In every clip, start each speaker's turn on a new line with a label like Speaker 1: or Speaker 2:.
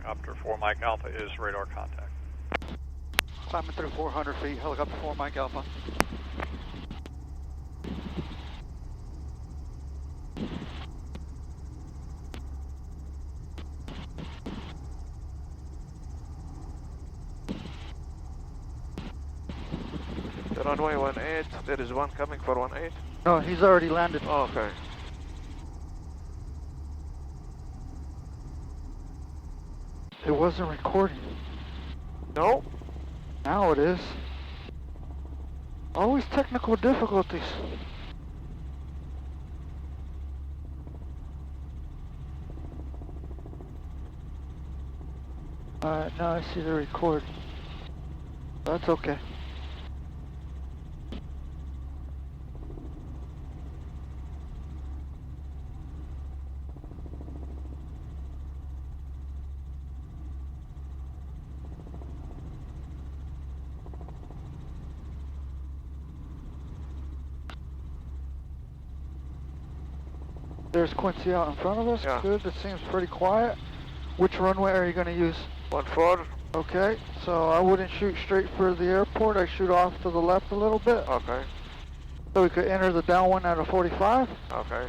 Speaker 1: Helicopter 4 Mike Alpha is radar contact.
Speaker 2: Climbing through 400 feet, helicopter 4 Mike Alpha.
Speaker 3: The runway 18, there is one coming for 18.
Speaker 2: No, he's already landed.
Speaker 3: Oh, okay.
Speaker 2: It wasn't recording.
Speaker 3: No?
Speaker 2: Now it is. Always technical difficulties. Alright, now I see the record. That's okay. There's Quincy out in front of us.
Speaker 3: Yeah.
Speaker 2: Good, it seems pretty quiet. Which runway are you going to use?
Speaker 3: 14.
Speaker 2: Okay, so I wouldn't shoot straight for the airport. I shoot off to the left a little bit.
Speaker 3: Okay.
Speaker 2: So we could enter the downwind at a 45.
Speaker 3: Okay.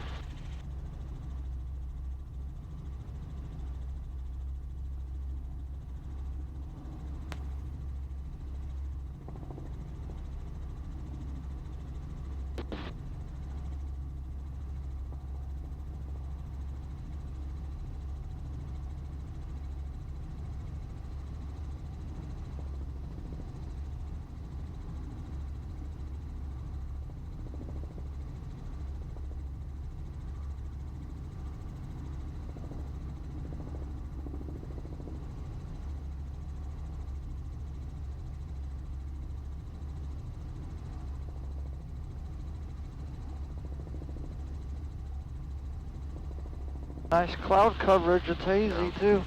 Speaker 2: Nice cloud coverage. It's hazy too.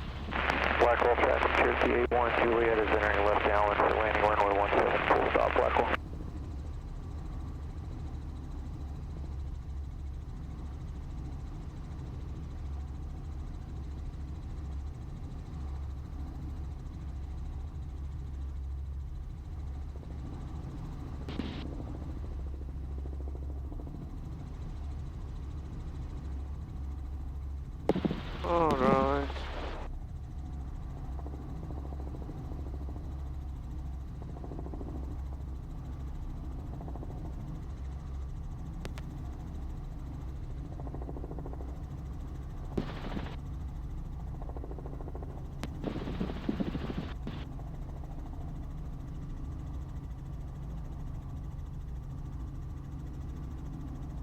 Speaker 4: Blackwell traffic, Cherokee 81, Juliet is entering left downwind for landing runway 17, full stop, Blackwell.
Speaker 3: Alright.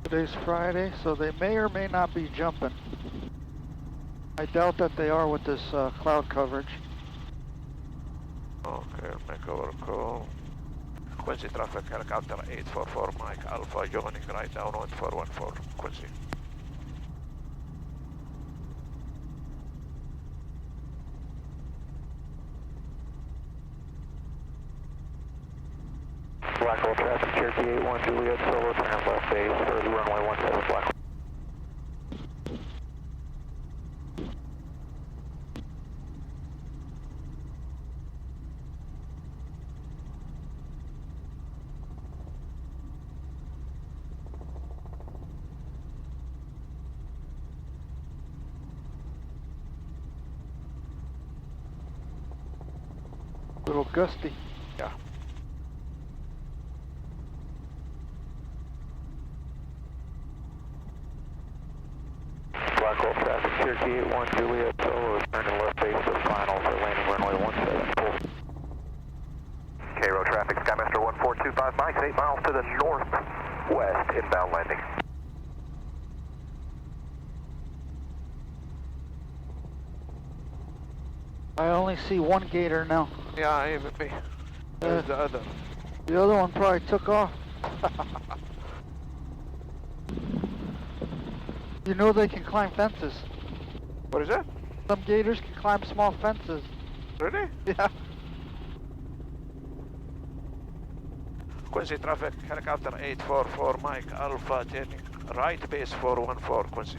Speaker 2: Today's Friday, so they may or may not be jumping. I doubt that they are with this cloud coverage.
Speaker 3: Okay, make our call. Quincy traffic, helicopter 844 Mike Alpha, joining right downwind 414, Quincy.
Speaker 4: Blackwell traffic, Cherokee 81, Juliet, solo, turn left base for the runway 17, Blackwell.
Speaker 2: Little gusty.
Speaker 3: Yeah.
Speaker 4: Blackwell traffic, Cherokee 81, Juliet, solo, turn left base for the final for landing runway 17, full. Cairo traffic, Skymaster 1425 Mike, 8 miles to the northwest, inbound landing.
Speaker 2: I only see one gator now.
Speaker 3: Yeah, even me. There's the other.
Speaker 2: The other one probably took off. You know they can climb fences.
Speaker 3: What is that?
Speaker 2: Some gators can climb small fences.
Speaker 3: Really?
Speaker 2: Yeah.
Speaker 3: Quincy traffic, helicopter 844 Mike Alpha, turning right base 414, Quincy.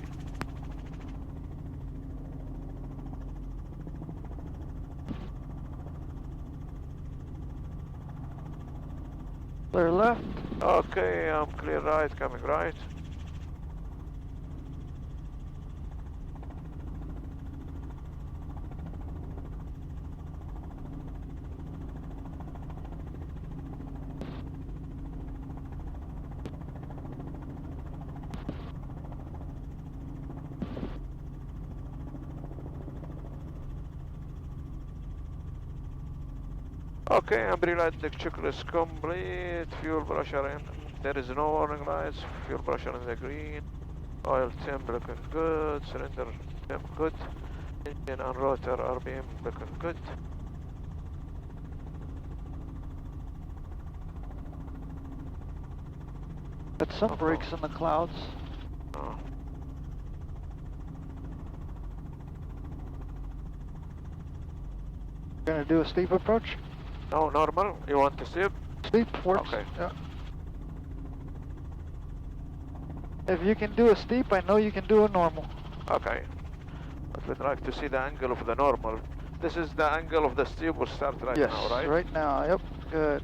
Speaker 2: Clear left.
Speaker 3: Okay, I'm clear right, coming right. Okay, pre-landing checklist complete. Fuel pressure in. There is no warning lights. Fuel pressure in the green. Oil temp looking good. Cylinder temp good. Engine and rotor RPM looking good.
Speaker 2: Got some breaks in the clouds.
Speaker 3: Oh.
Speaker 2: Gonna do a steep approach?
Speaker 3: No, normal. You want to steep?
Speaker 2: Steep works.
Speaker 3: Okay.
Speaker 2: Yeah. If you can do a steep, I know you can do a normal.
Speaker 3: Okay. But we'd like to see the angle of the normal. This is the angle of the steep. We'll start right
Speaker 2: Yes,
Speaker 3: now, right?
Speaker 2: right now. Yep. Good.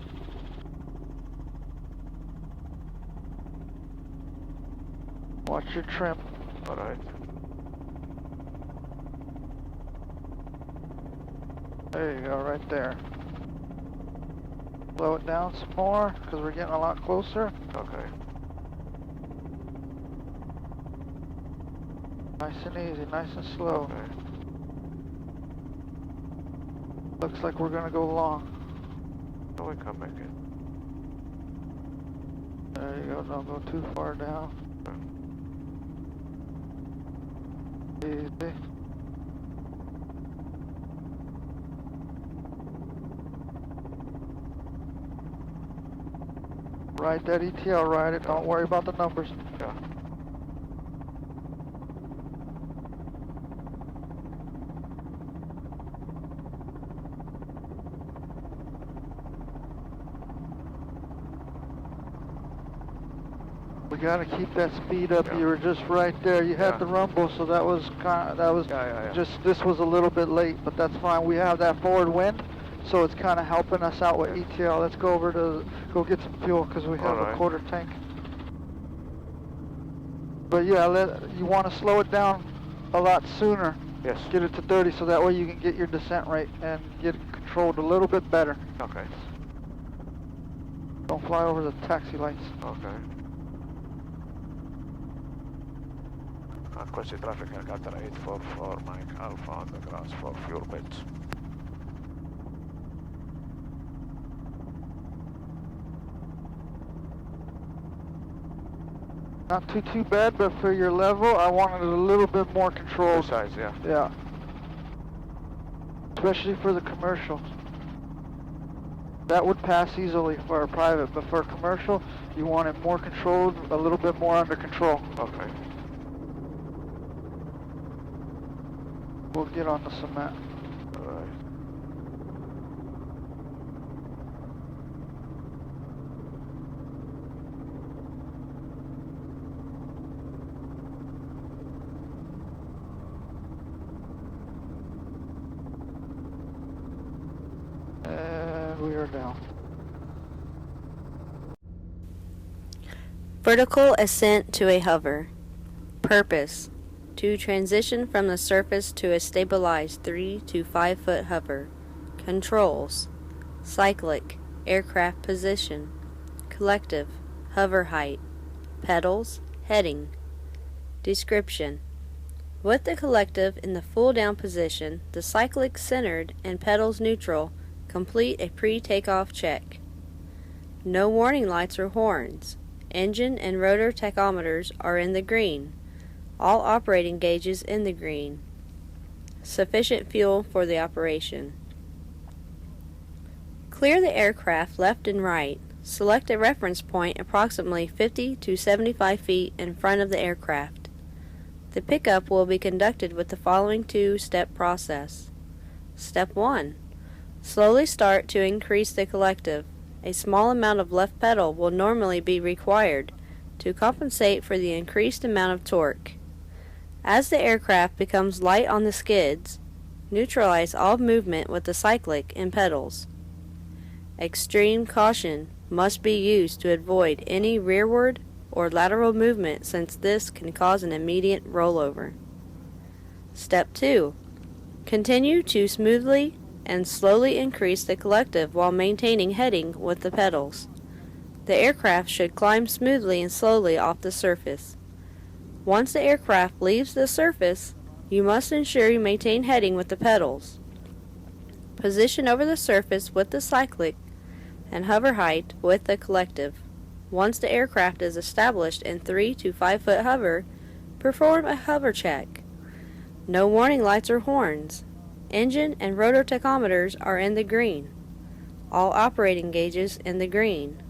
Speaker 2: Watch your trim.
Speaker 3: All right.
Speaker 2: There you go, right there. Slow it down some more, because we're getting a lot closer.
Speaker 3: Okay.
Speaker 2: Nice and easy, nice and slow.
Speaker 3: Okay.
Speaker 2: Looks like we're gonna go long.
Speaker 3: So we can make it.
Speaker 2: There you go, don't go too far down. Easy. Ride that ETL, ride it, don't worry about the numbers.
Speaker 3: Yeah.
Speaker 2: We gotta keep that speed up.
Speaker 3: Yeah.
Speaker 2: You were just right there. You had
Speaker 3: Yeah.
Speaker 2: the rumble, so that was
Speaker 3: Yeah.
Speaker 2: just, this was a little bit late, but that's fine. We have that forward wind, so it's kind of helping us out with
Speaker 3: Yeah.
Speaker 2: ETL. Let's go over to go get some fuel because we have
Speaker 3: Alright.
Speaker 2: a quarter tank. But yeah, you want to slow it down a lot sooner.
Speaker 3: Yes.
Speaker 2: Get it to 30 so that way you can get your descent rate and get it controlled a little bit better.
Speaker 3: Okay.
Speaker 2: Don't fly over the taxi lights.
Speaker 3: Okay. Quincy traffic helicopter 844 Mike Alpha on the grass for fuel bits.
Speaker 2: Not too bad, but for your level, I wanted it a little bit more controlled.
Speaker 3: Size, yeah.
Speaker 2: Yeah. Especially for the commercial. That would pass easily for a private, but for a commercial, you want it more controlled, a little bit more under control.
Speaker 3: Okay.
Speaker 2: We'll get on the cement.
Speaker 3: Alright.
Speaker 2: And we are down.
Speaker 5: Vertical ascent to a hover. Purpose: to transition from the surface to a stabilized 3 to 5 foot hover. Controls: cyclic, aircraft position. Collective, hover height. Pedals, heading. Description: with the collective in the full down position, the cyclic centered and pedals neutral, complete a pre-takeoff check. No warning lights or horns. Engine and rotor tachometers are in the green. All operating gauges in the green. Sufficient fuel for the operation. Clear the aircraft left and right. Select a reference point approximately 50 to 75 feet in front of the aircraft. The pickup will be conducted with the following two-step process. Step 1. Slowly start to increase the collective. A small amount of left pedal will normally be required to compensate for the increased amount of torque. As the aircraft becomes light on the skids, neutralize all movement with the cyclic and pedals. Extreme caution: must be used to avoid any rearward or lateral movement, since this can cause an immediate rollover. Step 2. Continue to smoothly and slowly increase the collective while maintaining heading with the pedals. The aircraft should climb smoothly and slowly off the surface. Once the aircraft leaves the surface, you must ensure you maintain heading with the pedals. Position over the surface with the cyclic and hover height with the collective. Once the aircraft is established in 3 to 5 foot hover, perform a hover check. No warning lights or horns. Engine and rotor tachometers are in the green. All operating gauges in the green.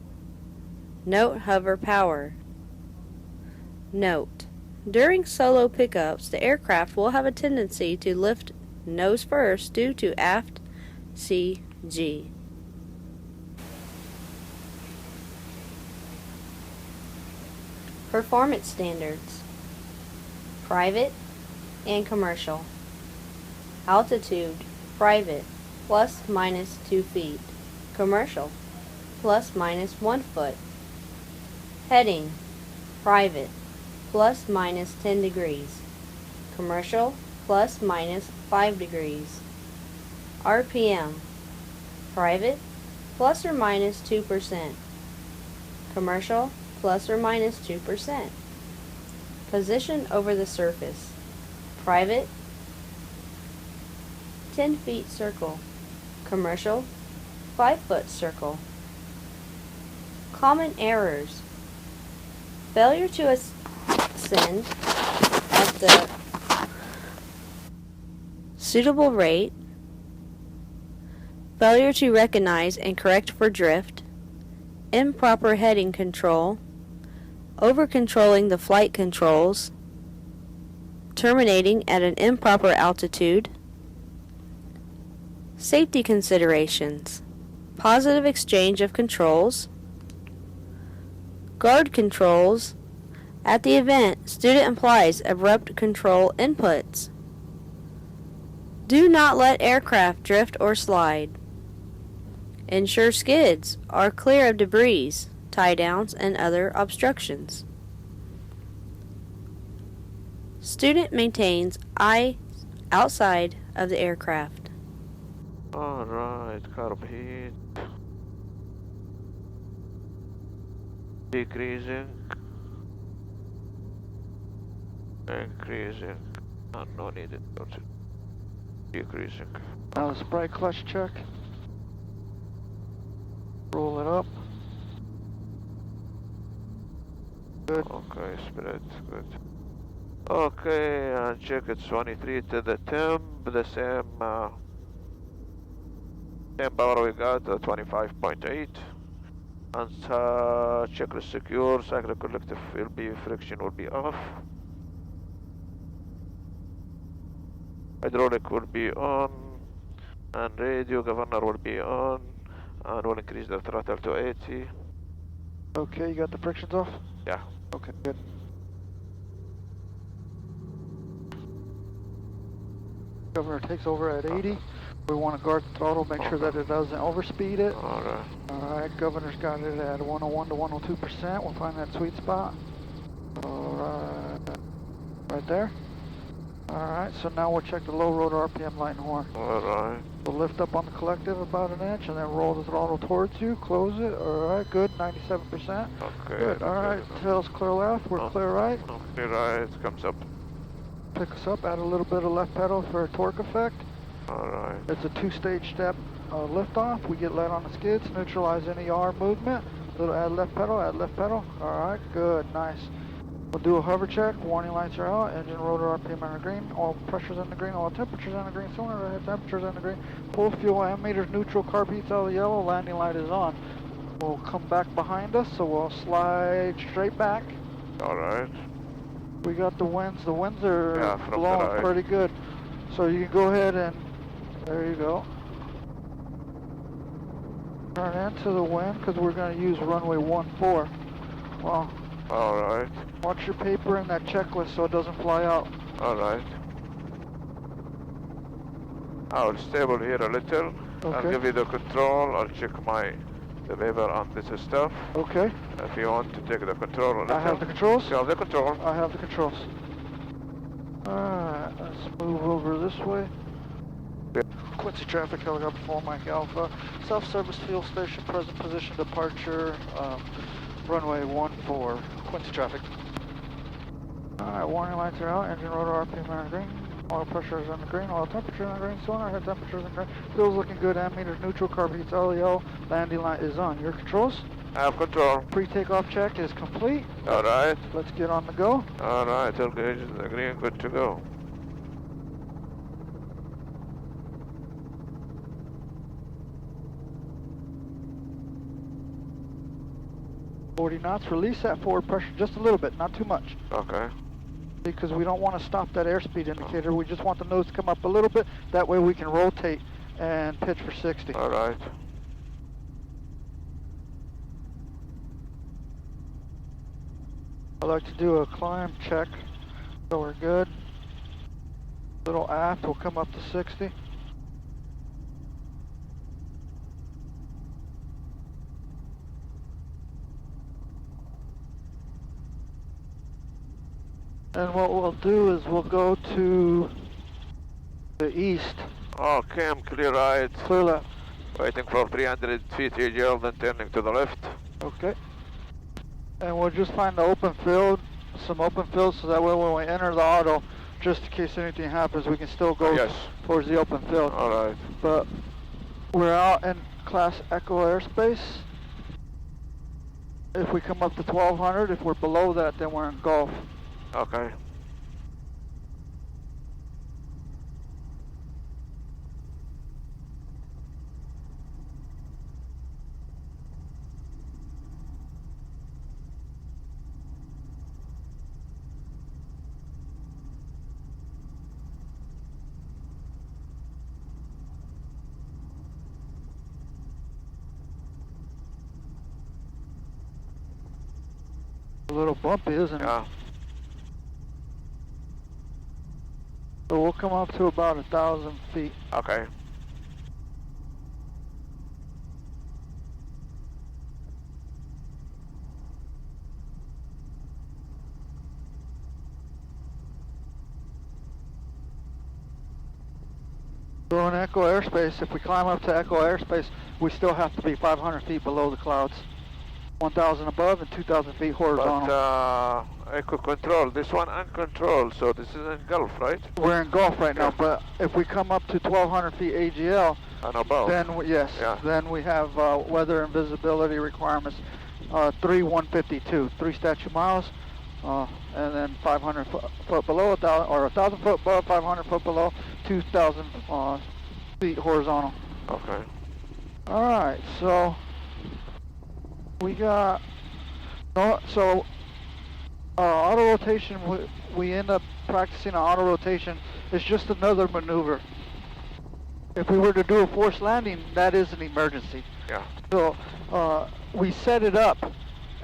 Speaker 5: Note hover power. Note: during solo pickups, the aircraft will have a tendency to lift nose first due to aft CG. Performance standards: private and commercial. Altitude: private, plus minus 2 feet. Commercial, plus minus 1 foot. Heading: private, plus minus 10 degrees. Commercial, plus minus 5 degrees. RPM: private, plus or minus 2%. Commercial, plus or minus 2%. Position over the surface: private, 10 feet circle. Commercial, 5 foot circle. Common errors: failure to ascend at the suitable rate, failure to recognize and correct for drift, improper heading control, over-controlling the flight controls, terminating at an improper altitude. Safety considerations: positive exchange of controls, guard controls. At the event, student applies abrupt control inputs. Do not let aircraft drift or slide. Ensure skids are clear of debris, tie-downs, and other obstructions. Student maintains eyes outside of the aircraft.
Speaker 3: Alright, carb heat. Decreasing. Increasing. No needed. Decreasing.
Speaker 2: Now the spray clutch check. Roll it up. Good.
Speaker 3: Okay, spread, good. Okay, and check it's 23 to the temp, the same power we got, 25.8. And checklist secure, cyclic collective will be, friction will be off. Hydraulic will be on, and radio governor will be on, and we'll increase the throttle to 80.
Speaker 2: Okay, you got the frictions off?
Speaker 3: Yeah.
Speaker 2: Okay, good. Governor takes over at 80. We want to guard the throttle, make sure that it doesn't overspeed it.
Speaker 3: Alright.
Speaker 2: Alright, Governor's got it at 101 to 102%. We'll find that sweet spot. Alright, right there. Alright, so now we'll check the low rotor RPM light and horn.
Speaker 3: Alright.
Speaker 2: We'll lift up on the collective about an inch and then roll the throttle towards you, close it. Alright, good, 97%.
Speaker 3: Okay.
Speaker 2: Good, alright, tail's clear left, we're clear right.
Speaker 3: Okay, right, comes up.
Speaker 2: Pick us up, add a little bit of left pedal for a torque effect.
Speaker 3: Alright.
Speaker 2: It's a two-stage step lift-off. We get light on the skids, neutralize any yaw movement. Little add left pedal, add left pedal. Alright, good, nice. We'll do a hover check. Warning lights are out. Engine rotor RPM on the green. All pressures in the green. All temperatures in the green. Cylinder head temperatures in the green. Full fuel ammeters neutral. Carb heats out of the yellow. Landing light is on. We'll come back behind us, so we'll slide straight back.
Speaker 3: Alright.
Speaker 2: We got the winds. The winds are
Speaker 3: from
Speaker 2: blowing
Speaker 3: the right.
Speaker 2: pretty good. So you can go ahead and, there you go. Turn into the wind, because we're going to use runway 14. Well,
Speaker 3: Alright.
Speaker 2: watch your paper in that checklist so it doesn't fly out.
Speaker 3: Alright. I'll stable here a little. I'll
Speaker 2: Okay.
Speaker 3: give you the control. I'll check my the lever on this stuff.
Speaker 2: Okay.
Speaker 3: If you want to take the control on it.
Speaker 2: I have the controls?
Speaker 3: You have the control.
Speaker 2: I have the controls. Alright, let's move over this way.
Speaker 3: Yeah.
Speaker 2: Quincy traffic, helicopter 4 Mike Alpha. Self-service fuel station, present position, departure, runway 14. Quincy traffic. Alright, warning lights are out, engine rotor RPM on green. Oil pressure is on the green, oil temperature on the green, sonar head temperature is on green. Fuel's looking good, ammeters neutral, carb heat's LEO, landing light is on. Your controls?
Speaker 3: I have control.
Speaker 2: Pre-takeoff check is complete.
Speaker 3: Alright.
Speaker 2: Let's get on the go.
Speaker 3: Alright, tail gauge is the green, good to go.
Speaker 2: .40 knots, release that forward pressure just a little bit, not too much.
Speaker 3: Okay.
Speaker 2: Because we don't want to stop that airspeed indicator. We just want the nose to come up a little bit. That way we can rotate and pitch for 60.
Speaker 3: Alright.
Speaker 2: I like to do a climb check, so we're good. Little aft will come up to 60. And what we'll do is we'll go to the east.
Speaker 3: Okay, I'm clear right.
Speaker 2: Clear left.
Speaker 3: Waiting for 300 feet AGL, then turning to the left.
Speaker 2: Okay. And we'll just find the open field, some open field, so that way when we enter the auto, just in case anything happens, we can still go towards the open field.
Speaker 3: Alright.
Speaker 2: But we're out in Class Echo airspace. If we come up to 1200, if we're below that, then we're in Gulf.
Speaker 3: Okay.
Speaker 2: A little bumpy, isn't it?
Speaker 3: Yeah.
Speaker 2: So we'll come up to about 1,000 feet.
Speaker 3: Okay.
Speaker 2: So in Echo airspace, if we climb up to Echo airspace, we still have to be 500 feet below the clouds. 1,000 above and 2,000 feet horizontal.
Speaker 3: But Echo control, this one uncontrolled, so this is in Gulf, right?
Speaker 2: We're in Gulf right now, but if we come up to 1,200 feet AGL,
Speaker 3: And above.
Speaker 2: then then we have weather and visibility requirements. 152, 3 statute miles, and then 500 foot below, 1,000 foot above, 500 foot below, 2,000 feet horizontal.
Speaker 3: Okay.
Speaker 2: All right, so we got auto rotation. We end up practicing an auto rotation. It's just another maneuver. If we were to do a forced landing, that is an emergency.
Speaker 3: Yeah.
Speaker 2: So we set it up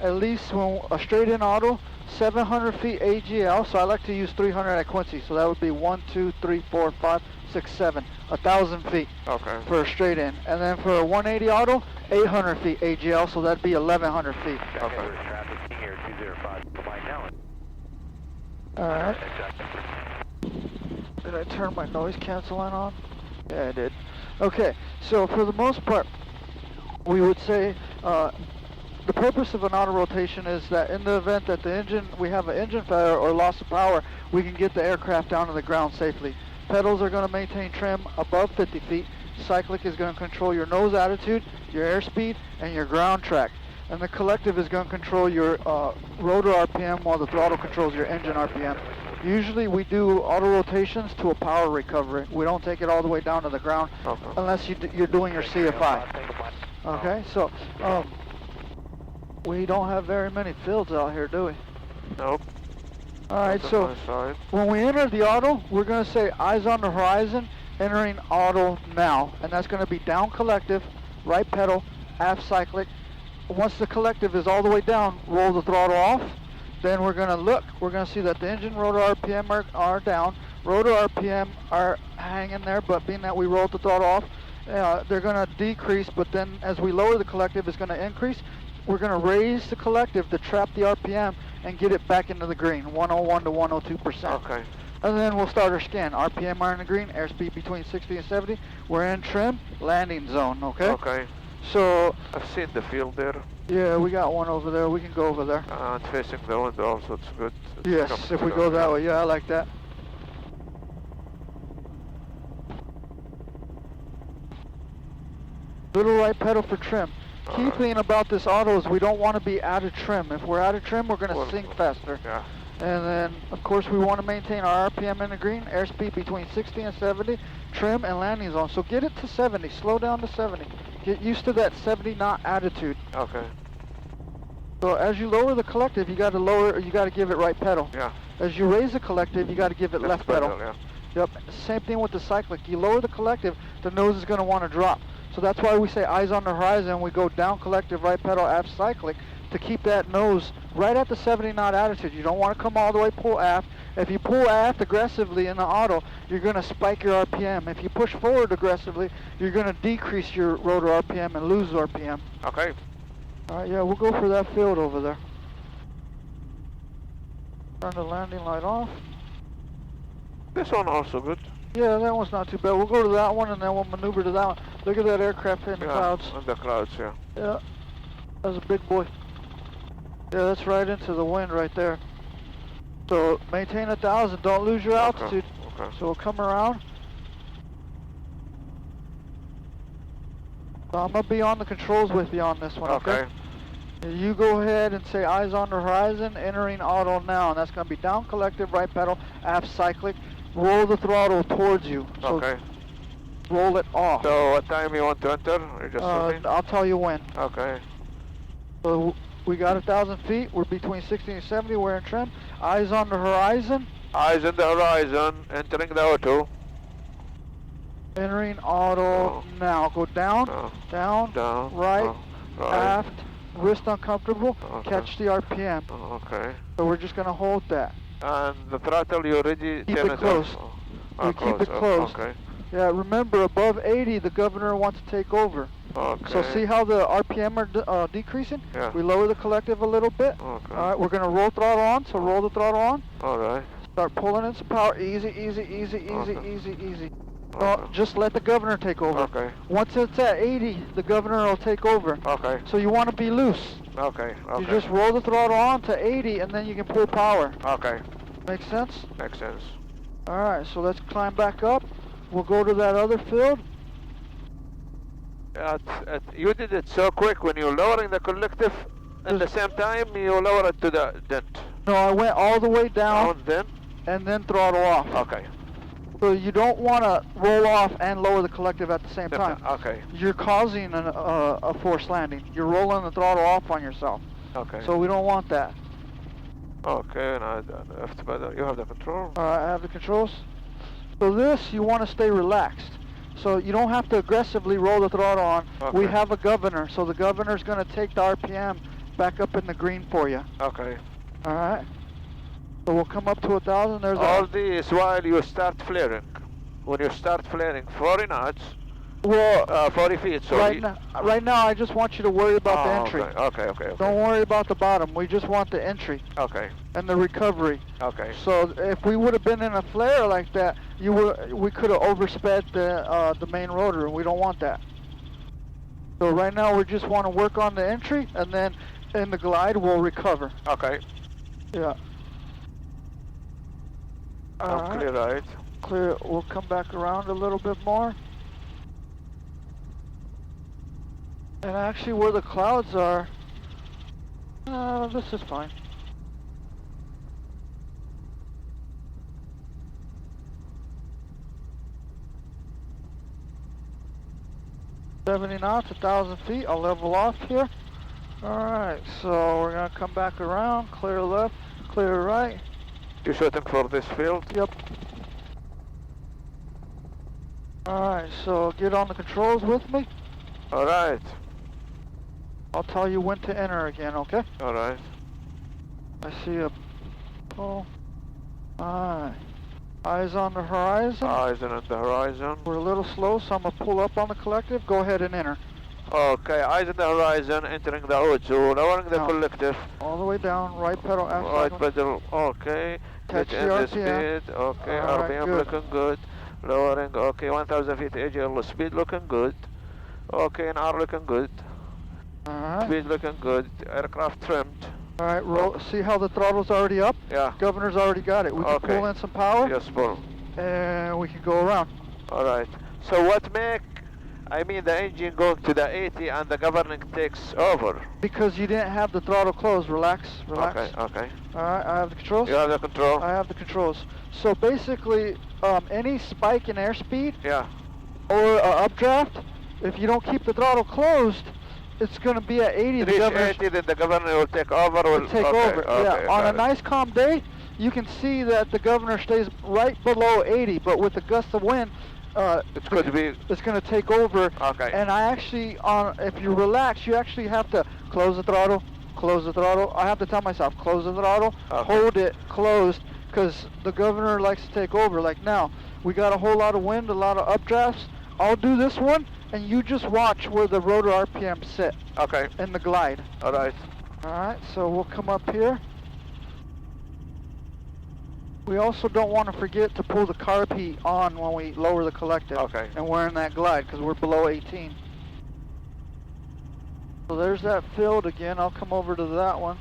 Speaker 2: at least when a straight in auto, 700 feet AGL. So I like to use 300 at Quincy. So that would be 1, 2, 3, 4, 5, 6, 7, 1,000 feet.
Speaker 3: Okay.
Speaker 2: For a straight in, and then for a 180 auto, 800 feet AGL. So that'd be 1,100 feet.
Speaker 3: Okay.
Speaker 4: Traffic here 205 now.
Speaker 2: All right. Did I turn my noise canceling on? Yeah, I did. Okay, so for the most part, we would say the purpose of an auto rotation is that in the event that we have an engine failure or loss of power, we can get the aircraft down to the ground safely. Pedals are going to maintain trim above 50 feet. Cyclic is going to control your nose attitude, your airspeed, and your ground track. And the collective is going to control your rotor RPM while the throttle controls your engine RPM. Usually we do auto rotations to a power recovery. We don't take it all the way down to the ground unless you're doing your CFI. Okay, so we don't have very many fields out here, do we?
Speaker 3: Nope.
Speaker 2: All right, so when we enter the auto, we're going to say eyes on the horizon, entering auto now. And that's going to be down collective, right pedal, aft cyclic. Once the collective is all the way down, roll the throttle off. Then we're going to look. We're going to see that the engine rotor RPM are down. Rotor RPM are hanging there, but being that we rolled the throttle off, they're going to decrease, but then as we lower the collective, it's going to increase. We're going to raise the collective to trap the RPM and get it back into the green, 101 to 102%.
Speaker 3: Okay.
Speaker 2: And then we'll start our scan. RPM are in the green, airspeed between 60 and 70. We're in trim, landing zone, okay?
Speaker 3: Okay.
Speaker 2: So,
Speaker 3: I've seen the field there.
Speaker 2: yeah, we got one over there. We can go over there.
Speaker 3: And facing the window also, it's good. It's
Speaker 2: Yes, if we go that way, yeah, I like that. Little right pedal for trim. Key thing about this auto is we don't want to be out of trim. If we're out of trim, we're going to sink faster.
Speaker 3: Yeah.
Speaker 2: And then, of course, we want to maintain our RPM in the green, airspeed between 60 and 70, trim and landing zone. So get it to 70, slow down to 70. Get used to that 70 knot attitude.
Speaker 3: Okay.
Speaker 2: So as you lower the collective, you got to give it right pedal.
Speaker 3: Yeah.
Speaker 2: As you raise the collective, you got to give it left pedal.
Speaker 3: Yeah.
Speaker 2: Yep. Same thing with the cyclic. You lower the collective, the nose is going to want to drop. So that's why we say eyes on the horizon. We go down collective, right pedal, aft cyclic to keep that nose right at the 70 knot attitude. You don't want to come all the way pull aft. If you pull aft aggressively in the auto, you're going to spike your RPM. If you push forward aggressively, you're going to decrease your rotor RPM and lose RPM.
Speaker 3: Okay.
Speaker 2: All right, yeah, we'll go for that field over there. Turn the landing light off.
Speaker 3: This one also good.
Speaker 2: Yeah, that one's not too bad. We'll go to that one and then we'll maneuver to that one. Look at that aircraft in the clouds.
Speaker 3: In the clouds, yeah.
Speaker 2: Yeah, that's a big boy. Yeah, that's right into the wind right there. So maintain 1,000, don't lose your altitude.
Speaker 3: Okay.
Speaker 2: So we'll come around. So I'm going to be on the controls with you on this one, okay? You go ahead and say eyes on the horizon, entering auto now. And that's going to be down collective, right pedal, aft cyclic. Roll the throttle towards you. So
Speaker 3: okay.
Speaker 2: Roll it off.
Speaker 3: So what time you want to enter? You just told me?
Speaker 2: I'll tell you when.
Speaker 3: Okay.
Speaker 2: So we got 1,000 feet. We're between 60 and 70. We're in trim. Eyes on the horizon.
Speaker 3: Eyes on the horizon. Entering the auto.
Speaker 2: Entering auto now. Go down, down, right, aft, wrist uncomfortable, catch the RPM.
Speaker 3: Okay.
Speaker 2: So we're just going to hold that.
Speaker 3: And the throttle you already
Speaker 2: keep it close. We keep it close.
Speaker 3: Okay.
Speaker 2: Yeah, remember above 80, the governor wants to take over.
Speaker 3: Okay.
Speaker 2: So see how the RPM are decreasing?
Speaker 3: Yeah.
Speaker 2: We lower the collective a little bit.
Speaker 3: Okay.
Speaker 2: All right, we're going to roll throttle on. So roll the throttle on.
Speaker 3: All right.
Speaker 2: Start pulling in some power. Easy, easy, easy, easy, easy, easy. No, just let the governor take over.
Speaker 3: Okay.
Speaker 2: Once it's at 80, the governor will take over.
Speaker 3: Okay.
Speaker 2: So you want to be loose.
Speaker 3: Okay.
Speaker 2: You just roll the throttle on to 80 and then you can pull power.
Speaker 3: Okay.
Speaker 2: Makes sense?
Speaker 3: Makes sense.
Speaker 2: All right, so let's climb back up. We'll go to that other field.
Speaker 3: You did it so quick when you're lowering the collective. At the same time, you lower it to the dent.
Speaker 2: No, I went all the way down
Speaker 3: then?
Speaker 2: and then throttle off.
Speaker 3: Okay.
Speaker 2: So you don't want to roll off and lower the collective at the same time.
Speaker 3: Okay.
Speaker 2: You're causing a forced landing. You're rolling the throttle off on yourself.
Speaker 3: Okay.
Speaker 2: So we don't want that.
Speaker 3: Okay, now you have the control.
Speaker 2: All right, I have the controls. So this, you want to stay relaxed. So you don't have to aggressively roll the throttle on.
Speaker 3: Okay.
Speaker 2: We have a governor, so the governor's going to take the RPM back up in the green for you.
Speaker 3: Okay.
Speaker 2: All right. So we'll come up to 1,000. There's
Speaker 3: all this while you start flaring. When you start flaring 40 knots,
Speaker 2: well,
Speaker 3: 40 feet. So
Speaker 2: right now, I just want you to worry about the entry.
Speaker 3: Okay.
Speaker 2: Don't worry about the bottom. We just want the entry.
Speaker 3: Okay.
Speaker 2: And the recovery.
Speaker 3: Okay.
Speaker 2: So if we would have been in a flare like that, we could have oversped the main rotor, and we don't want that. So right now, we just want to work on the entry, and then in the glide, we'll recover.
Speaker 3: Okay.
Speaker 2: Yeah.
Speaker 3: Clear right.
Speaker 2: Clear. We'll come back around a little bit more. And actually, where the clouds are, this is fine. $70 knots, 1,000 feet. I'll level off here. All right, so we're gonna come back around, clear left, clear right.
Speaker 3: You shooting for this field?
Speaker 2: Yep. All right, so get on the controls with me.
Speaker 3: All right.
Speaker 2: I'll tell you when to enter again, okay?
Speaker 3: All right.
Speaker 2: I see a pull. All right. Eyes on the horizon.
Speaker 3: Eyes on the horizon.
Speaker 2: We're a little slow, so I'm going to pull up on the collective. Go ahead and enter.
Speaker 3: Okay, eyes on the horizon, entering the O2, lowering the
Speaker 2: Now,
Speaker 3: collective.
Speaker 2: all the way down, right pedal, aft
Speaker 3: Right
Speaker 2: cycle.
Speaker 3: pedal, okay.
Speaker 2: Catch
Speaker 3: Get
Speaker 2: the
Speaker 3: in the
Speaker 2: RPM.
Speaker 3: speed, okay.
Speaker 2: All right,
Speaker 3: RPM
Speaker 2: good.
Speaker 3: looking good. Lowering, okay. 1000 feet AGL speed looking good. Okay, and R looking good.
Speaker 2: Alright.
Speaker 3: Speed looking good. Aircraft trimmed.
Speaker 2: Alright, roll. See how the throttle's already up?
Speaker 3: Yeah.
Speaker 2: Governor's already got it. We can
Speaker 3: Okay.
Speaker 2: pull in some power.
Speaker 3: Yes, pull.
Speaker 2: And we can go around.
Speaker 3: Alright. So what make, I mean the engine going to the 80 and the governing takes over?
Speaker 2: Because you didn't have the throttle closed. Relax, relax.
Speaker 3: Okay, okay.
Speaker 2: Alright, I have the controls.
Speaker 3: You have the control?
Speaker 2: I have the controls. So basically, any spike in airspeed
Speaker 3: Yeah.
Speaker 2: or updraft, if you don't keep the throttle closed, it's going to be at 80. The
Speaker 3: Reach
Speaker 2: governor's
Speaker 3: 80, then the governor will take over.
Speaker 2: will take
Speaker 3: okay,
Speaker 2: over.
Speaker 3: okay,
Speaker 2: Yeah. On a
Speaker 3: got it.
Speaker 2: nice calm day, you can see that the governor stays right below 80, but with the gust of wind,
Speaker 3: It could be.
Speaker 2: it's going to take over.
Speaker 3: Okay.
Speaker 2: And I actually, if you relax, you actually have to close the throttle, close the throttle. I have to tell myself, close the throttle,
Speaker 3: Okay.
Speaker 2: hold it closed, because the governor likes to take over. Like now, we got a whole lot of wind, a lot of updrafts. I'll do this one, and you just watch where the rotor RPM sit
Speaker 3: Okay.
Speaker 2: in the glide.
Speaker 3: Alright.
Speaker 2: Alright, so we'll come up here. We also don't want to forget to pull the carb heat on when we lower the collective.
Speaker 3: Okay.
Speaker 2: And we're in that glide because we're below 18. So there's that field again. I'll come over to that one.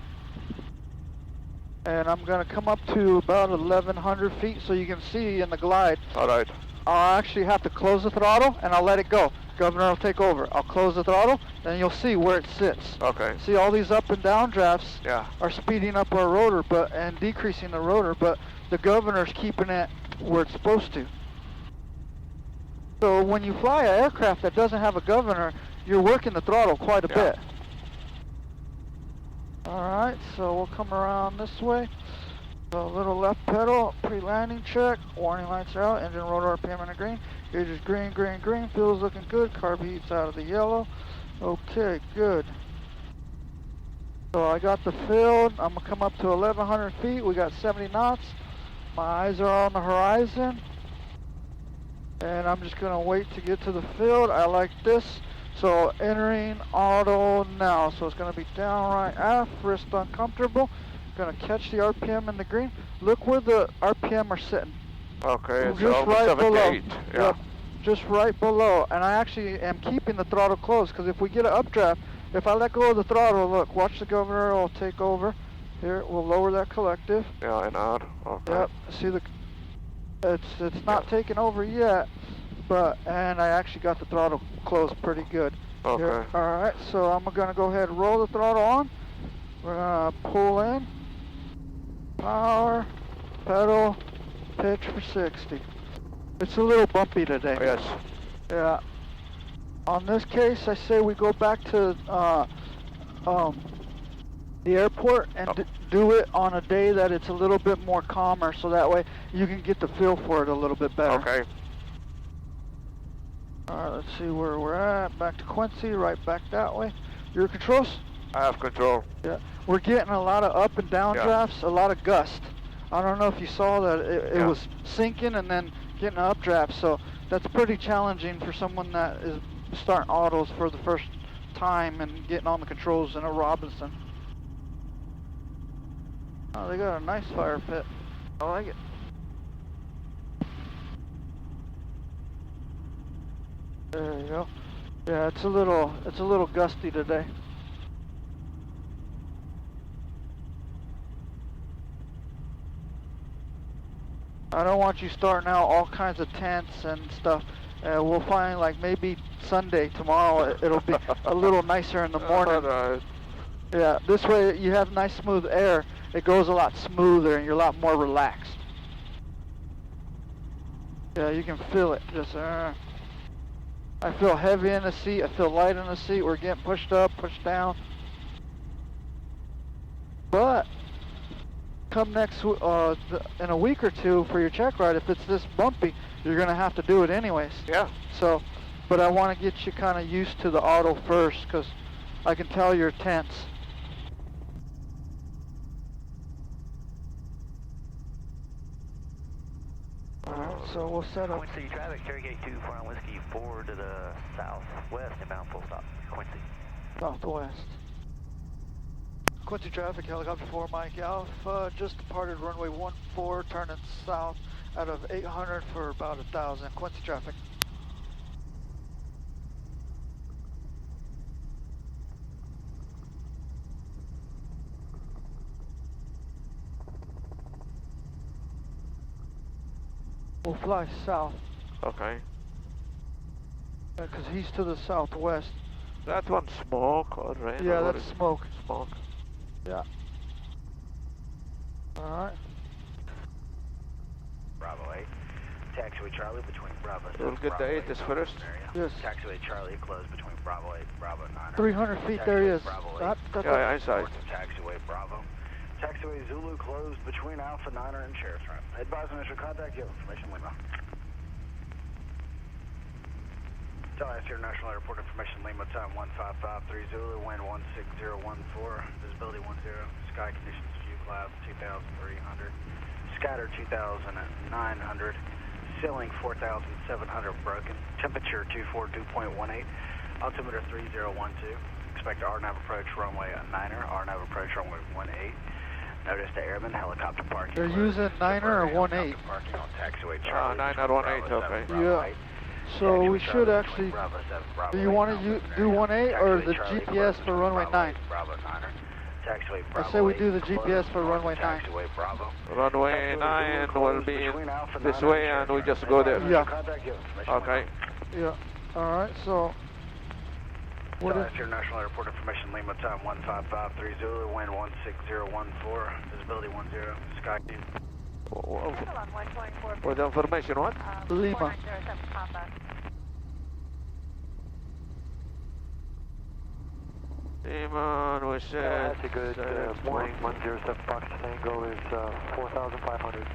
Speaker 2: And I'm going to come up to about 1,100 feet so you can see in the glide.
Speaker 3: Alright.
Speaker 2: I'll actually have to close the throttle and I'll let it go. Governor will take over. I'll close the throttle and you'll see where it sits.
Speaker 3: Okay.
Speaker 2: See all these up and down drafts
Speaker 3: Yeah.
Speaker 2: are speeding up our rotor and decreasing the rotor, but the governor's keeping it where it's supposed to. So when you fly an aircraft that doesn't have a governor, you're working the throttle quite a bit. Alright, so we'll come around this way. So a little left pedal, pre-landing check, warning lights are out, engine rotor RPM in the green, gauge is green, green, green, fuel's looking good, carb heat's out of the yellow. Okay, good. So I got the field, I'm gonna come up to 1,100 feet, we got 70 knots. My eyes are on the horizon. And I'm just gonna wait to get to the field. I like this. So entering auto now. So it's gonna be down right aft, wrist uncomfortable. Gonna catch the RPM in the green. Look where the RPM are sitting.
Speaker 3: Okay, it's
Speaker 2: Just
Speaker 3: almost
Speaker 2: right below.
Speaker 3: 78. Yeah.
Speaker 2: Yep, just right below. And I actually am keeping the throttle closed because if we get an updraft, if I let go of the throttle, look, watch the governor, will take over. Here, we'll lower that collective.
Speaker 3: Yeah, in R. Okay.
Speaker 2: Yep, see it's not taking over yet, and I actually got the throttle closed pretty good.
Speaker 3: Okay.
Speaker 2: Alright, so I'm gonna go ahead and roll the throttle on. We're gonna pull in, power, pedal, pitch for 60. It's a little bumpy today.
Speaker 3: Yes.
Speaker 2: Yeah. On this case, I say we go back to the airport and do it on a day that it's a little bit more calmer, so that way you can get the feel for it a little bit better.
Speaker 3: Okay.
Speaker 2: Alright, let's see where we're at. Back to Quincy, right back that way. Your controls?
Speaker 3: I have control.
Speaker 2: Yeah. We're getting a lot of up and down drafts, a lot of gust. I don't know if you saw that it was sinking and then getting an updraft, so that's pretty challenging for someone that is starting autos for the first time and getting on the controls in a Robinson. Oh, they got a nice fire pit. I like it. There you go. Yeah, it's a little gusty today. I don't want you starting out all kinds of tents and stuff. We'll find like maybe Sunday, tomorrow, it'll be a little nicer in the morning.
Speaker 3: Alright.
Speaker 2: Yeah, this way you have nice smooth air. It goes a lot smoother and you're a lot more relaxed. Yeah, you can feel it. Just, I feel heavy in the seat. I feel light in the seat. We're getting pushed up, pushed down. But come next in a week or two for your check ride, if it's this bumpy, you're gonna have to do it anyways.
Speaker 3: Yeah.
Speaker 2: So, but I want to get you kind of used to the auto first, because I can tell you're tense. so we'll set up.
Speaker 4: Quincy traffic, Cherry Gate 2, Frontal Whiskey 4 to the southwest, inbound full stop. Quincy.
Speaker 2: Southwest. Quincy traffic, helicopter 4 Mike Alpha, just departed runway 14, turning south out of 800 for about 1,000. Quincy traffic. We'll fly south.
Speaker 3: Okay.
Speaker 2: Because he's to the southwest.
Speaker 3: That one smoke or rain?
Speaker 2: Yeah,
Speaker 3: or what
Speaker 2: that's
Speaker 3: is it?
Speaker 2: smoke.
Speaker 3: Smoke.
Speaker 2: Yeah. Alright.
Speaker 4: Bravo 8. Taxiway Charlie between Bravo 7.
Speaker 3: We'll get the 8 is first.
Speaker 2: Yes.
Speaker 4: Taxiway Charlie closed between Bravo 8 and Bravo 9.
Speaker 2: 300 feet, there he is.
Speaker 3: Yeah, I saw it.
Speaker 4: Taxiway Bravo. Taxiway Zulu closed between Alpha 9 and Sheriff's Road. Advise initial contact, you have information, Lima. Tallahassee International Airport information, Lima, time 1553 Zulu, wind 16014, visibility 10, sky conditions, few clouds 2,300, scatter 2,900, ceiling 4,700 broken, temperature 242.18, altimeter 3012, expect RNAV approach runway 9er, RNAV approach runway 18. Notice the airman helicopter parking.
Speaker 2: They're using 9er or 18?
Speaker 4: Parking on taxiway Charlie.
Speaker 3: 9 or 18, okay.
Speaker 2: Yeah. So we should actually, do you want to do 18 or the GPS for runway 9? I say we do the GPS for runway 9.
Speaker 3: Runway 9 will be this way and we just go there.
Speaker 2: Yeah.
Speaker 3: Okay.
Speaker 2: Yeah. Alright, so what is
Speaker 4: International Airport information, Lima, time 1553 Zulu, wind 16014, visibility 10, sky.
Speaker 3: For the information, what?
Speaker 2: Lima?
Speaker 3: Lima, we said.
Speaker 6: That's a good morning. 107 Fox Tango is 4,500.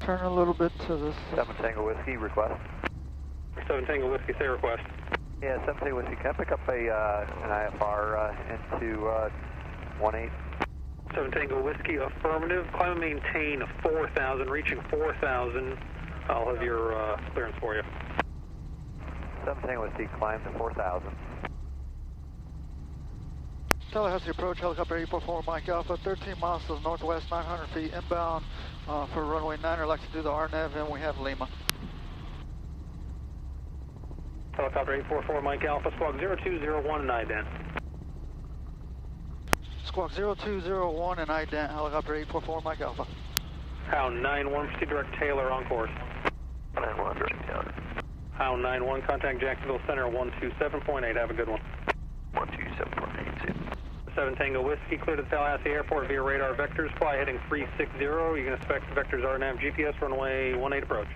Speaker 2: Turn a little bit to this.
Speaker 6: 7 Tango Whiskey, request.
Speaker 7: 7 Tango Whiskey, say request.
Speaker 6: Yeah, 7 Tango Whiskey, can I pick up an IFR into 18?
Speaker 7: 7 Tango Whiskey, affirmative. Climb and maintain 4,000, reaching 4,000. I'll have your clearance for you.
Speaker 6: 7 Tango Whiskey, climb to 4,000.
Speaker 2: Tallahassee approach, helicopter 844 Mike Alpha, 13 miles to the northwest, 900 feet inbound for runway 9. I'd like to do the RNAV, and we have Lima.
Speaker 7: Helicopter 844 Mike Alpha, squawk 0201 and IDENT.
Speaker 2: Squawk 0201 and IDENT, helicopter 844 Mike Alpha.
Speaker 7: Hound 91, proceed direct Taylor on course.
Speaker 6: 91, direct Taylor.
Speaker 7: Hound 91, contact Jacksonville Center 127.8, have a good one.
Speaker 6: 127.8.
Speaker 7: 7 Tango Whiskey, clear to the Tallahassee Airport via radar vectors, fly heading 360. You can expect vectors RNAV GPS runway 18 approach.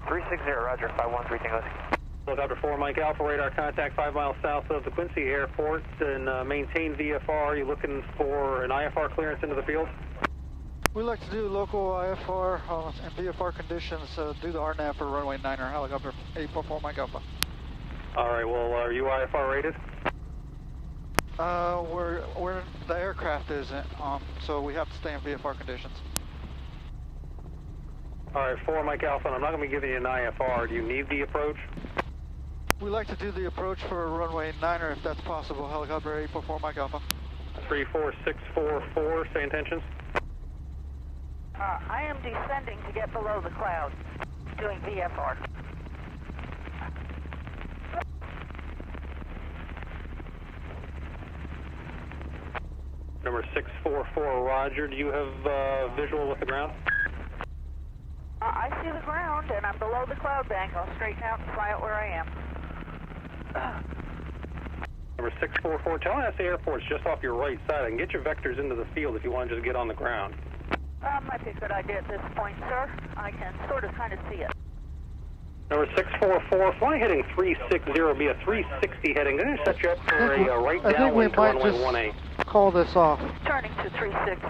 Speaker 6: 360, roger, 513 Tango Whiskey.
Speaker 7: Helicopter 4 Mike Alpha, radar contact 5 miles south of the Quincy Airport and maintain VFR. Are you looking for an IFR clearance into the field?
Speaker 2: We like to do local IFR and VFR conditions, do the RNAV for runway 9er, helicopter 844 Mike Alpha.
Speaker 7: Alright, well, are you IFR rated?
Speaker 2: The aircraft isn't, so we have to stay in VFR conditions.
Speaker 7: Alright, 4 Mike Alpha, and I'm not going to be giving you an IFR. Do you need the approach?
Speaker 2: We like to do the approach for runway 9er if that's possible, helicopter 844 Mike Alpha.
Speaker 7: 34644, say intentions.
Speaker 8: I am descending to get below the clouds, doing VFR.
Speaker 7: Number 644, roger. Do you have visual with the ground?
Speaker 8: I see the ground, and I'm below the cloud bank. I'll straighten out and fly out where I am.
Speaker 7: Number 644, Tallahassee Airport's just off your right side. I can get your vectors into the field if you want to just get on the ground.
Speaker 8: Might be a good idea at this point, sir. I can sort of kind of see it.
Speaker 7: Number 644, fly heading 360, be a 360 heading. I'm going to set you up for a right downwind to runway 18.
Speaker 2: Call this off.
Speaker 8: Turning to 360.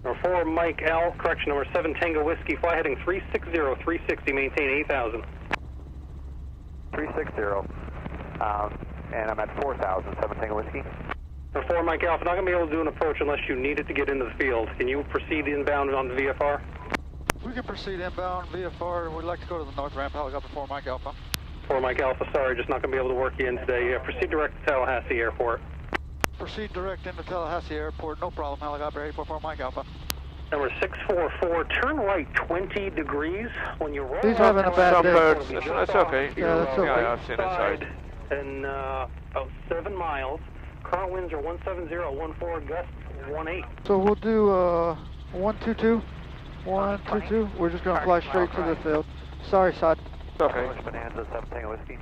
Speaker 7: Number 4 Mike L, correction, number 7 Tango Whiskey, fly heading 360, 360, maintain 8,000.
Speaker 6: 360. and I'm at 4,000, 7 Tango Whiskey.
Speaker 7: For 4 Mike Alpha, not going to be able to do an approach unless you need it to get into the field. Can you proceed inbound on the VFR?
Speaker 2: We can proceed inbound VFR. We'd like to go to the north ramp, helicopter 4 Mike Alpha.
Speaker 7: 4 Mike Alpha, sorry, just not going to be able to work you in today. Yeah, proceed direct to Tallahassee Airport.
Speaker 2: Proceed direct into Tallahassee Airport, no problem, helicopter 844 Mike Alpha.
Speaker 7: Number 644, turn right 20 degrees. When you roll
Speaker 2: He's
Speaker 7: out
Speaker 2: having a
Speaker 7: to
Speaker 2: bad
Speaker 3: Some
Speaker 2: day.
Speaker 3: birds, that's okay.
Speaker 2: Yeah, that's okay.
Speaker 3: Yeah, I've seen
Speaker 7: Side
Speaker 3: inside.
Speaker 7: and about 7 miles. Current winds are 170, 14, gust 18.
Speaker 2: So we'll do 122, 122. We're just going to fly straight to the field. Sorry, Sod.
Speaker 3: Okay.
Speaker 6: Bonanza, 7 Tango Whiskey.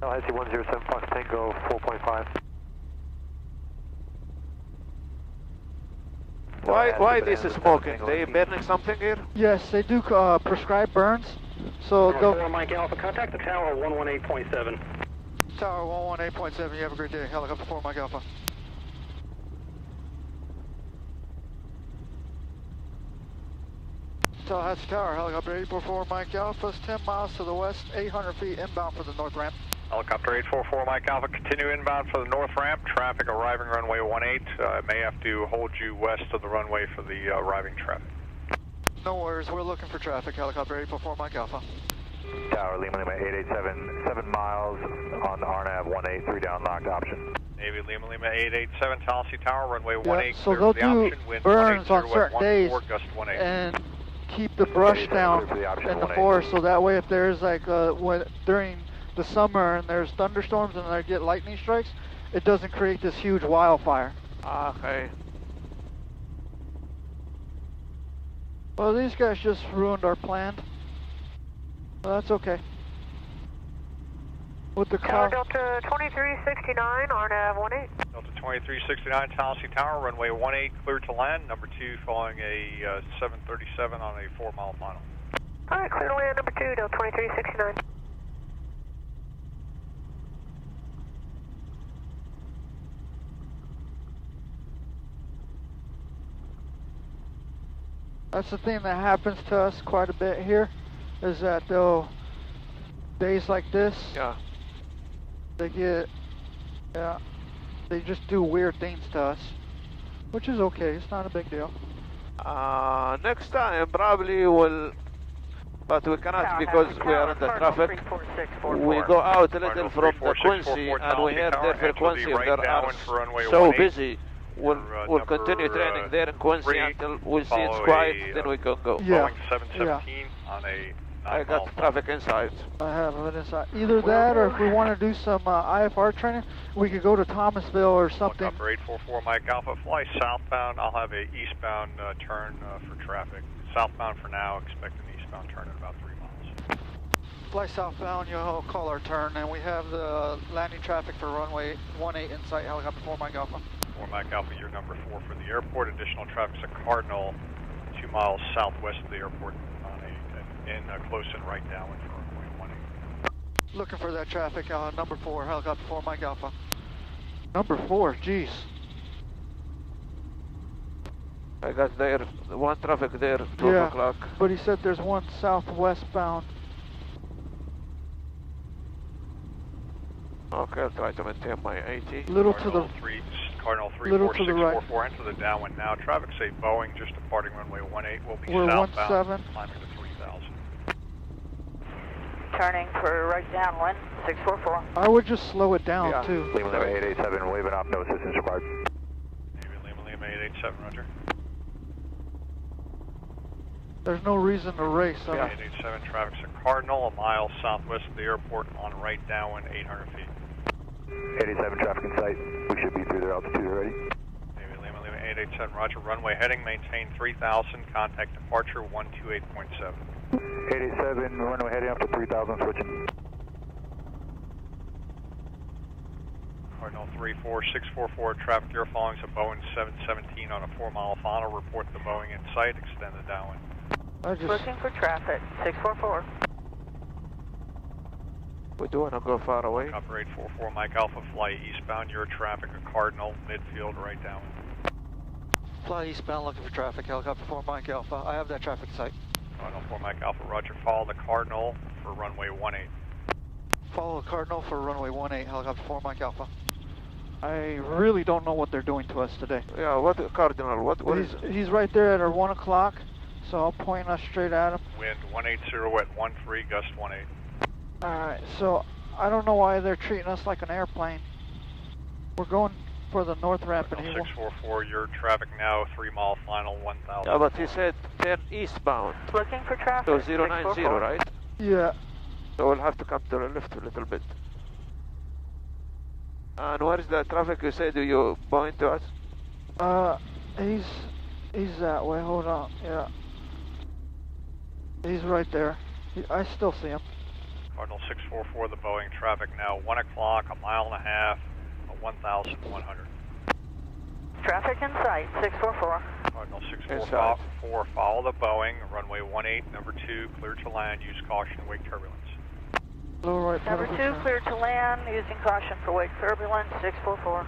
Speaker 6: Tallahassee 107 Fox Tango 4.5.
Speaker 3: Why this is smoking? They burning something here?
Speaker 2: Yes, they do prescribe burns. So
Speaker 7: Number
Speaker 2: they'll
Speaker 7: 4 Mike Alpha, contact the tower 118.7.
Speaker 2: Tower 118.7. You have a great day. Helicopter 4 Mike Alpha. Tallahassee Tower, helicopter 844 Mike Alpha, 10 miles to the west, 800 feet inbound for the north ramp.
Speaker 1: Helicopter 844 Mike Alpha, continue inbound for the north ramp. Traffic arriving runway 18. May have to hold you west of the runway for the arriving traffic.
Speaker 2: No worries, we're looking for traffic. Helicopter 844 Mike Alpha.
Speaker 6: Tower Lima 887, 7 miles on the RNAV 18, 3 down locked option.
Speaker 1: Navy Lima 887, Tallahassee Tower, runway 18.
Speaker 2: Yeah, so
Speaker 1: clear
Speaker 2: they'll
Speaker 1: for the
Speaker 2: do
Speaker 1: option, wind
Speaker 2: burns
Speaker 1: 180
Speaker 2: on
Speaker 1: west
Speaker 2: certain days
Speaker 1: 14, gust 18.
Speaker 2: and keep the brush down in the forest, so that way if there's like during the summer and there's thunderstorms and they get lightning strikes, it doesn't create this huge wildfire.
Speaker 3: Okay.
Speaker 2: Well, these guys just ruined our plan. Well, that's okay. With the
Speaker 8: Tower
Speaker 2: cloud.
Speaker 8: Delta 2369, RNAV 18.
Speaker 1: Delta 2369, Tallahassee Tower, runway 18, clear to land. Number 2 following a 737 on a 4-mile final.
Speaker 8: All right, clear to land, number 2, Delta 2369.
Speaker 2: That's the thing that happens to us quite a bit here, is that days like this,
Speaker 3: Yeah.
Speaker 2: they just do weird things to us, which is okay, it's not a big deal.
Speaker 3: Next time probably we'll, but we cannot because we are in the traffic. We go out a little from the Quincy and we hear their frequency if they are so busy. We'll continue training there in Quincy until we see it's quiet, then we can go.
Speaker 2: Yeah.
Speaker 1: Boeing 717 on a
Speaker 3: I got traffic inside.
Speaker 2: I have it inside. Either that, or if we want to do some IFR training, we could go to Thomasville or something.
Speaker 1: Helicopter 844 Mike Alpha, fly southbound. I'll have a eastbound turn for traffic. Southbound for now, expect an eastbound turn in about 3 miles.
Speaker 2: Fly southbound, you'll call our turn, and we have the landing traffic for runway 18 in sight, helicopter 4 Mike Alpha.
Speaker 1: 4 Mike Alpha, you're number 4 for the airport. Additional traffic's a Cardinal, 2 miles southwest of the airport on close and right downwind for runway 18.
Speaker 2: Looking for that traffic, number 4, helicopter 4 Mike Alpha. Number 4, jeez.
Speaker 3: I got there, one traffic there, 12 o'clock.
Speaker 2: But he said there's one southwestbound.
Speaker 3: Okay, I'll try to maintain my 80.
Speaker 2: Little to the
Speaker 1: Cardinal
Speaker 2: little to the right.
Speaker 1: 34644, enter the downwind now. Traffic say Boeing just departing runway 18 will be
Speaker 2: We're
Speaker 1: southbound,
Speaker 2: 17.
Speaker 1: climbing to 3000.
Speaker 8: Turning for right downwind, 644.
Speaker 2: I would just slow it down
Speaker 3: Yeah.
Speaker 2: too.
Speaker 6: Lima 887, waving off, no assistance required.
Speaker 1: Navy Lima 887, roger.
Speaker 2: There's no reason to race.
Speaker 1: 887, traffic's a Cardinal, a mile southwest of the airport on right downwind, 800 feet.
Speaker 6: 87 traffic in sight. We should be through their altitude already.
Speaker 1: Navy Lima 887, roger. Runway heading, maintain 3000, contact departure 128.7.
Speaker 6: 887, runway heading up to 3000, switching.
Speaker 1: Cardinal 34644, traffic you're following is a Boeing 717 on a 4-mile final. Report the Boeing in sight, extend the downwind.
Speaker 8: Looking for traffic, 644.
Speaker 3: We do want to go far away.
Speaker 1: Helicopter 844 Mike Alpha, fly eastbound, your traffic, a Cardinal, midfield, right downwind.
Speaker 2: Fly eastbound looking for traffic, helicopter 4 Mike Alpha. I have that traffic site.
Speaker 1: Cardinal 4 Mike Alpha, roger. Follow the Cardinal for runway 18.
Speaker 2: Follow Cardinal for runway 18, helicopter 4 Mike Alpha. I really don't know what they're doing to us today.
Speaker 3: Yeah, what Cardinal? What is it?
Speaker 2: He's right there at our 1 o'clock, so I'll point us straight at him.
Speaker 1: Wind 180 at 13, gust 18.
Speaker 2: Alright, so I don't know why they're treating us like an airplane. We're going for the north ramp and he
Speaker 1: 644, your traffic now, 3 mile final, 1000.
Speaker 3: Yeah, but he said turn eastbound.
Speaker 8: Looking for traffic.
Speaker 3: So 090, right?
Speaker 2: Yeah.
Speaker 3: So we'll have to come to the left a little bit. And where is the traffic you said you point to us?
Speaker 2: He's that way, hold on, yeah. He's right there. I still see him.
Speaker 1: Cardinal 644, the Boeing traffic now, 1 o'clock, a mile and a half, 1,100.
Speaker 8: Traffic in sight, 644.
Speaker 1: Cardinal 644, follow the Boeing, runway 18, number 2, clear to land, use caution, wake turbulence.
Speaker 2: Low right
Speaker 8: Number 2, clear to land, using caution for wake turbulence, 644.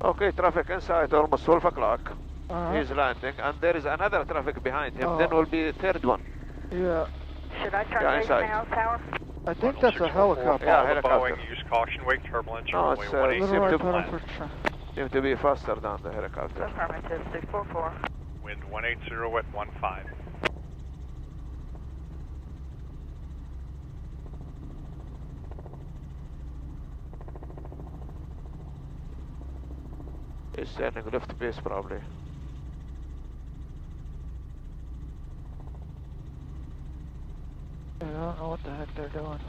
Speaker 3: Okay, traffic inside, almost 12 o'clock. He's landing, and there is another traffic behind him. Then will be the third one.
Speaker 2: Yeah.
Speaker 8: Should I turn base now, tower?
Speaker 2: I think that's a helicopter.
Speaker 3: Yeah,
Speaker 1: helicopter.
Speaker 3: helicopter.
Speaker 1: Boeing, use caution, wake turbulence,
Speaker 3: No,
Speaker 1: runway
Speaker 3: it's seem to be faster than the helicopter.
Speaker 8: Affirmative, 644.
Speaker 1: Wind 180 at 15.
Speaker 3: He's standing left base probably.
Speaker 2: I don't know what the heck they're doing.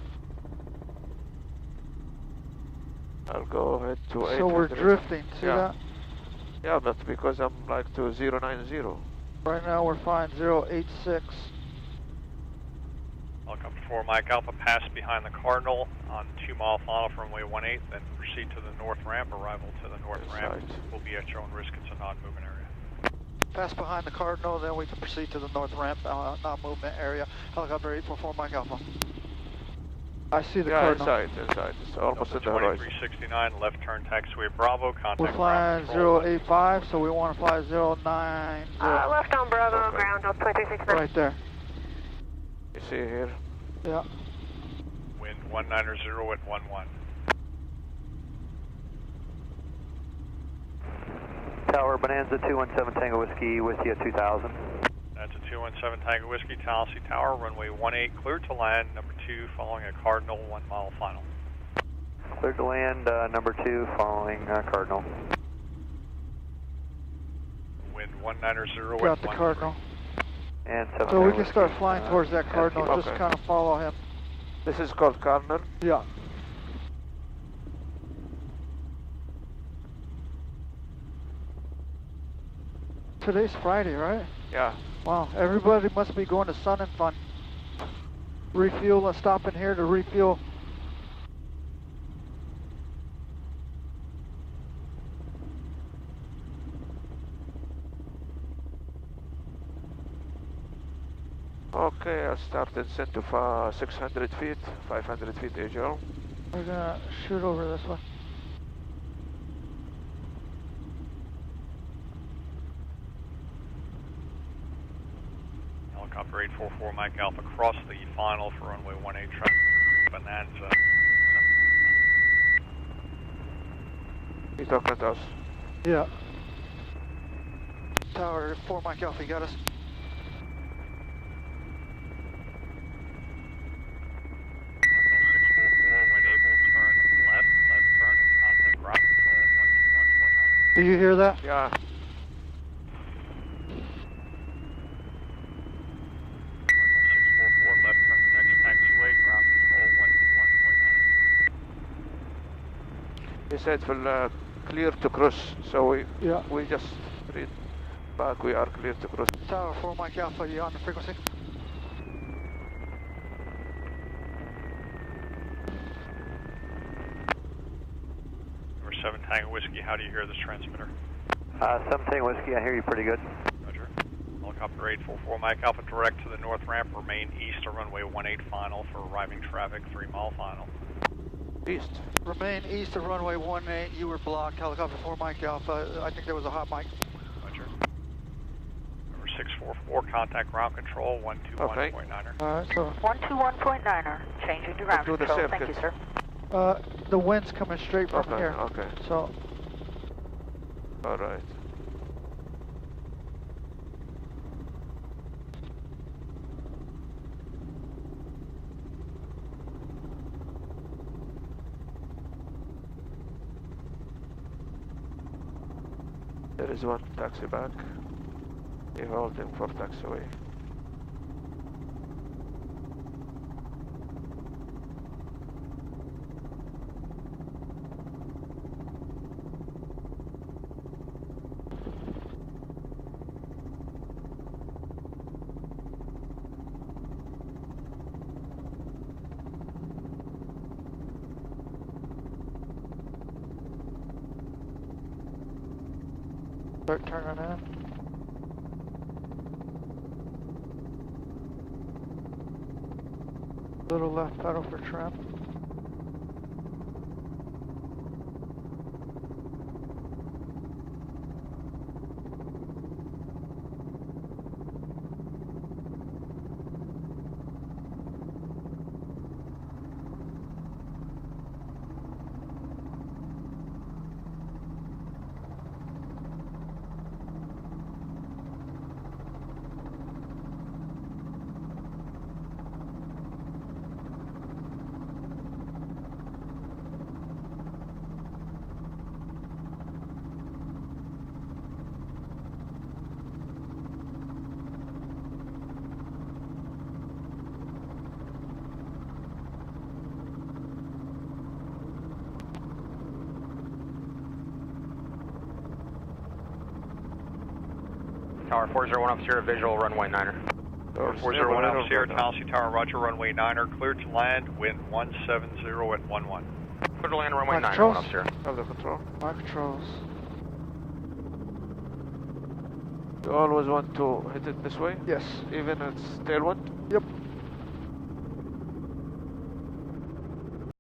Speaker 3: I'll go ahead to 800.
Speaker 2: So we're drifting, see that?
Speaker 3: Yeah, but because I'm like to 090.
Speaker 2: Right now we're flying 086.
Speaker 1: Helicopter 4 Mike Alpha, pass behind the Cardinal on 2 mile final for runway 18, then proceed to the north ramp. Arrival to the north ramp will be at your own risk. It's a non-movement area.
Speaker 2: Pass behind the Cardinal, then we can proceed to the north ramp, non-movement area. Helicopter 844 Mike Alpha. I see the Cardinal.
Speaker 3: Inside. It's almost at the horizon.
Speaker 1: 2369, left turn taxiway Bravo, contact
Speaker 2: we're flying 085, so we want to fly 090.
Speaker 8: Left on Bravo, ground on 2369.
Speaker 2: Right there.
Speaker 3: You see here?
Speaker 2: Yeah.
Speaker 1: Wind 190 at 11.
Speaker 6: Tower Bonanza 217 Tango Whiskey with you at 2000.
Speaker 1: That's a 217 Tango Whiskey, Tallahassee Tower, runway 18, clear to land, number 2, following a Cardinal, 1 mile final.
Speaker 6: Clear to land, number 2, following Cardinal.
Speaker 1: Wind 190
Speaker 2: Got the Cardinal.
Speaker 6: And
Speaker 2: so we can start flying towards that Cardinal, just kind of follow him.
Speaker 3: This is called Cardinal?
Speaker 2: Yeah. Today's Friday, right?
Speaker 3: Yeah.
Speaker 2: Wow, everybody must be going to Sun and Fun. Refuel, stopping here to refuel.
Speaker 3: Okay, I started descent to 600 feet, 500 feet AGL.
Speaker 2: We're gonna shoot over this one.
Speaker 1: Helicopter 844 Mike Alpha, cross the final for runway 18 traffic, Bonanza.
Speaker 3: You talking to us?
Speaker 2: Yeah. Tower 4 Mike Alpha, you got us? Do you hear that?
Speaker 3: Yeah.
Speaker 1: Cardinal 644, left turn to next taxiway, ground control 121.9.
Speaker 3: He said we'll clear to cross, so we just read back, we are clear to cross.
Speaker 2: Tower 4 Mike Alpha, you on the frequency?
Speaker 1: Number 7 Tango Whiskey, how do you hear this transmitter?
Speaker 6: 7 Tango Whiskey, I hear you pretty good.
Speaker 1: Roger. Helicopter 844 Mike Alpha, direct to the north ramp, remain east of runway 18 final for arriving traffic, 3 mile final.
Speaker 3: East.
Speaker 2: Remain east of runway 18, you were blocked. Helicopter 4 Mike Alpha, I think there was a hot mic.
Speaker 1: 44, contact ground control 121.9er.
Speaker 2: Alright, so
Speaker 8: 121.9er, changing to ground
Speaker 3: Do the
Speaker 8: control.
Speaker 3: same,
Speaker 8: Thank you,
Speaker 3: good.
Speaker 8: sir.
Speaker 2: the wind's coming straight from
Speaker 3: Okay,
Speaker 2: here.
Speaker 3: okay.
Speaker 2: So
Speaker 3: Alright. There is one taxi back. You're holding for taxiway.
Speaker 2: start turning in. Little left pedal for trim.
Speaker 9: Tower 401 up Sierra, visual runway 9er.
Speaker 1: Tower 401 up Sierra, Tennessee Tower, Roger, runway 9er, cleared to land, wind 170 at 11.
Speaker 9: Clear to land, runway 9er,
Speaker 2: controls.
Speaker 9: one up Sierra.
Speaker 3: Have the control.
Speaker 2: My controls.
Speaker 3: You always want to hit it this way?
Speaker 2: Yes.
Speaker 3: Even it's tailwind?
Speaker 2: Yep.